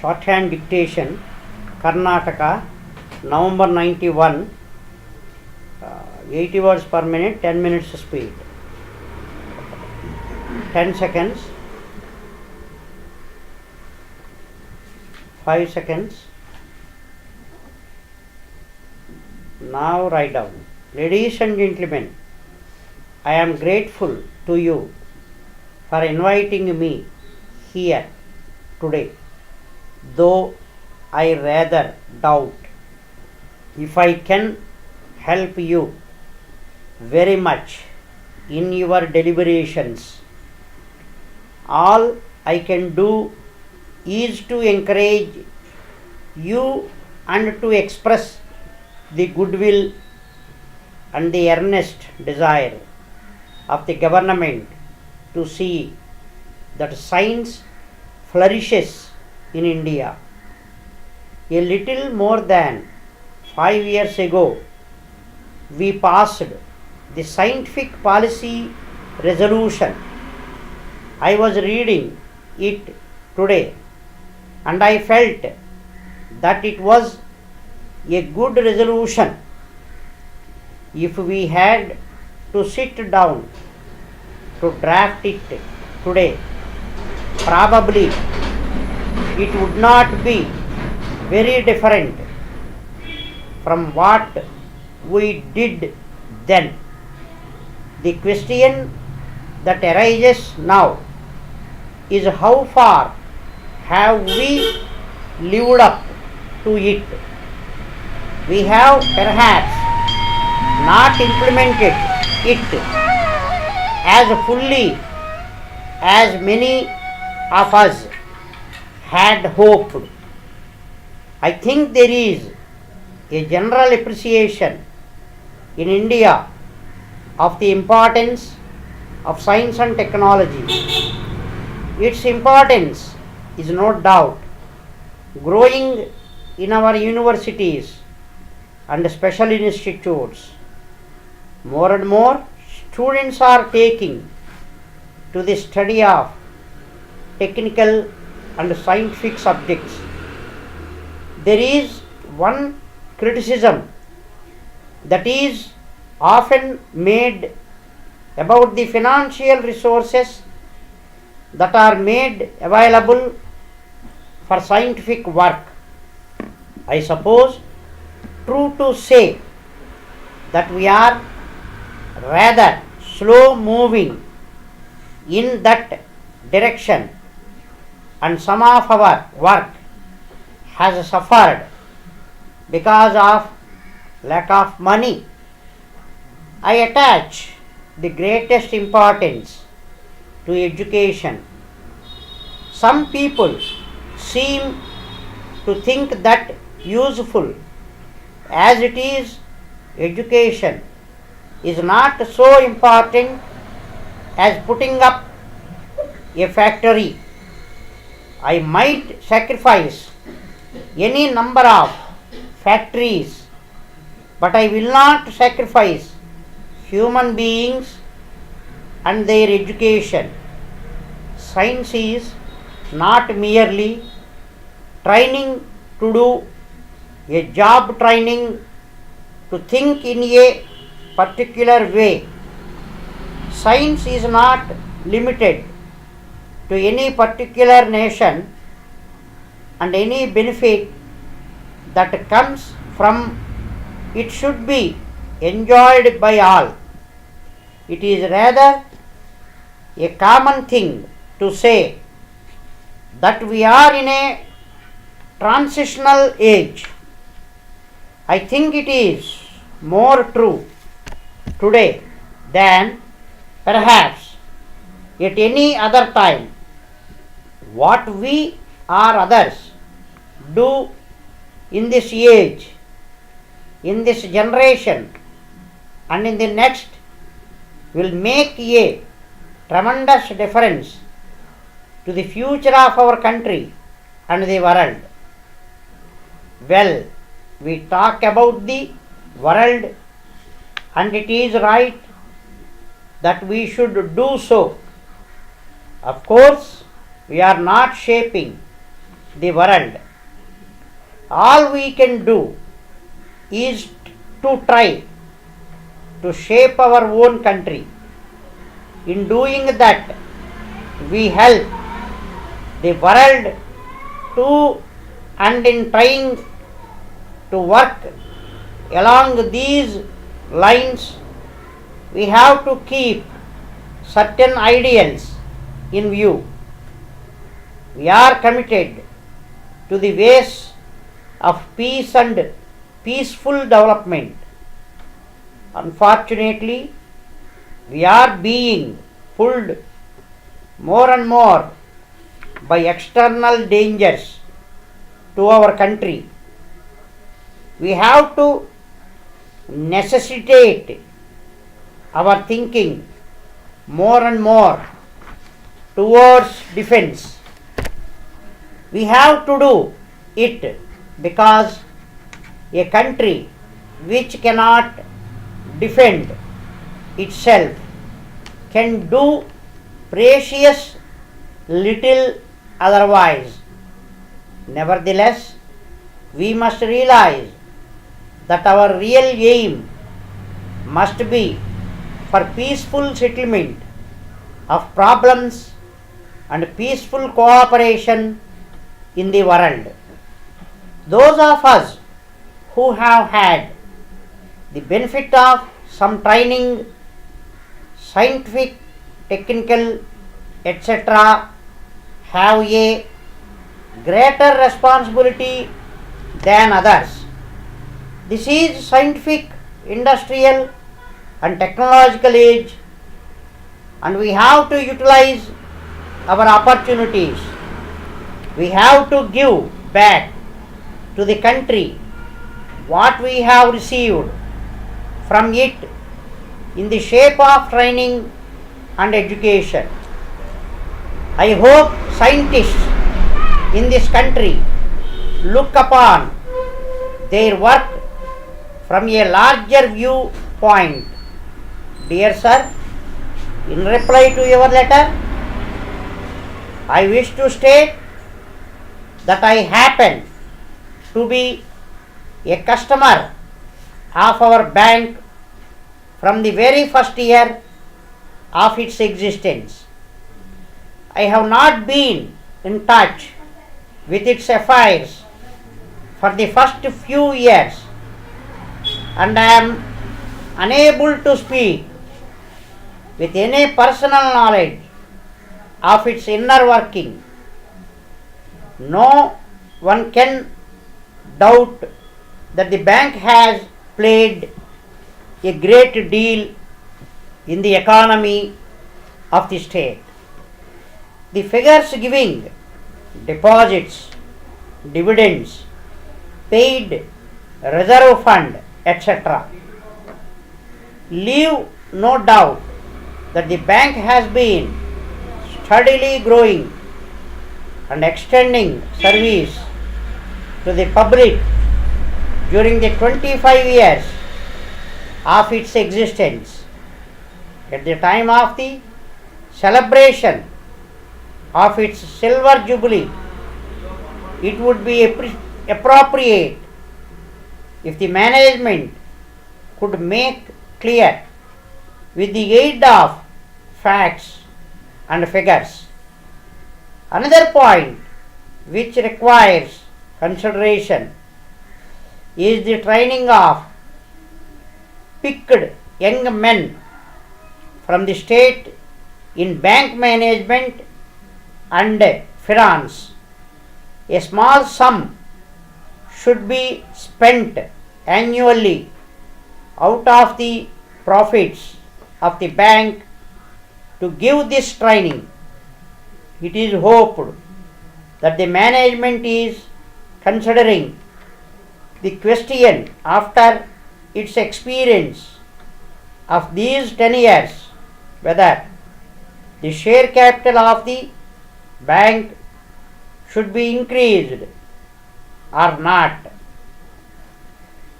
Shorthand Dictation, Karnataka, November 91, 80 words per minute, 10 minutes speed. 10 seconds, 5 seconds. Now write down. Ladies and gentlemen, I am grateful to you for inviting me here today, though I rather doubt if I can help you very much in your deliberations. All I can do is to encourage you and to express the goodwill and the earnest desire of the government to see that science flourishes in India. A little more than 5 years ago, we passed the scientific policy resolution. I was reading it today and I felt that it was a good resolution. If we had to sit down to draft it today, probably it would not be very different from what we did then. The question that arises now is how far have we lived up to it? We have perhaps not implemented it as fully as many of us had hoped. I think there is a general appreciation in India of the importance of science and technology. Its importance is no doubt growing in our universities and special institutes. More and more students are taking to the study of technical and scientific subjects. There is one criticism that is often made about the financial resources that are made available for scientific work. I suppose true to say that we are rather slow moving in that direction, and some of our work has suffered because of lack of money. I attach the greatest importance to education. Some people seem to think that useful as it is, education is not so important as putting up a factory. I might sacrifice any number of factories, but I will not sacrifice human beings and their education. Science is not merely training to do a job, training to think in a particular way. Science is not limited to any particular nation, and any benefit that comes from it should be enjoyed by all. It is rather a common thing to say that we are in a transitional age. I think it is more true today than perhaps at any other time. What we or others do in this age, in this generation, and in the next will make a tremendous difference to the future of our country and the world. Well, we talk about the world, and it is right that we should do so. Of course, we are not shaping the world. All we can do is to try to shape our own country. In doing that, we help the world too, and in trying to work along these lines, we have to keep certain ideals in view. We are committed to the ways of peace and peaceful development. Unfortunately, we are being pulled more and more by external dangers to our country. We have to necessitate our thinking more and more towards defense. We have to do it because a country which cannot defend itself can do precious little otherwise. Nevertheless, we must realize that our real aim must be for peaceful settlement of problems and peaceful cooperation in the world. Those of us who have had the benefit of some training, scientific, technical, etc., have a greater responsibility than others. This is scientific, industrial, and technological age, and we have to utilize our opportunities. We have to give back to the country what we have received from it in the shape of training and education. I hope scientists in this country look upon their work from a larger viewpoint. Dear sir, in reply to your letter, I wish to state that I happen to be a customer of our bank from the very first year of its existence. I have not been in touch with its affairs for the first few years, and I am unable to speak with any personal knowledge of its inner working. No one can doubt that the bank has played a great deal in the economy of the state. The figures giving deposits, dividends, paid reserve fund, etc., leave no doubt that the bank has been steadily growing and extending service to the public during the 25 years of its existence. At the time of the celebration of its silver jubilee, it would be appropriate if the management could make clear, with the aid of facts and figures. Another point which requires consideration is the training of picked young men from the state in bank management and finance. A small sum should be spent annually out of the profits of the bank to give this training. It is hoped that the management is considering the question after its experience of these 10 years whether the share capital of the bank should be increased or not.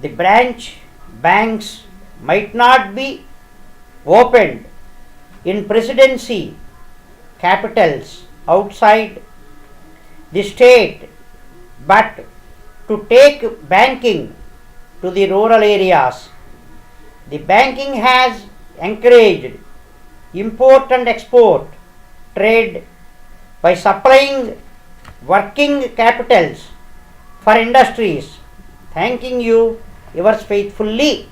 The branch banks might not be opened in presidency capitals outside the state but to take banking to the rural areas. The banking has encouraged import and export trade by supplying working capitals for industries. Thanking you, yours faithfully.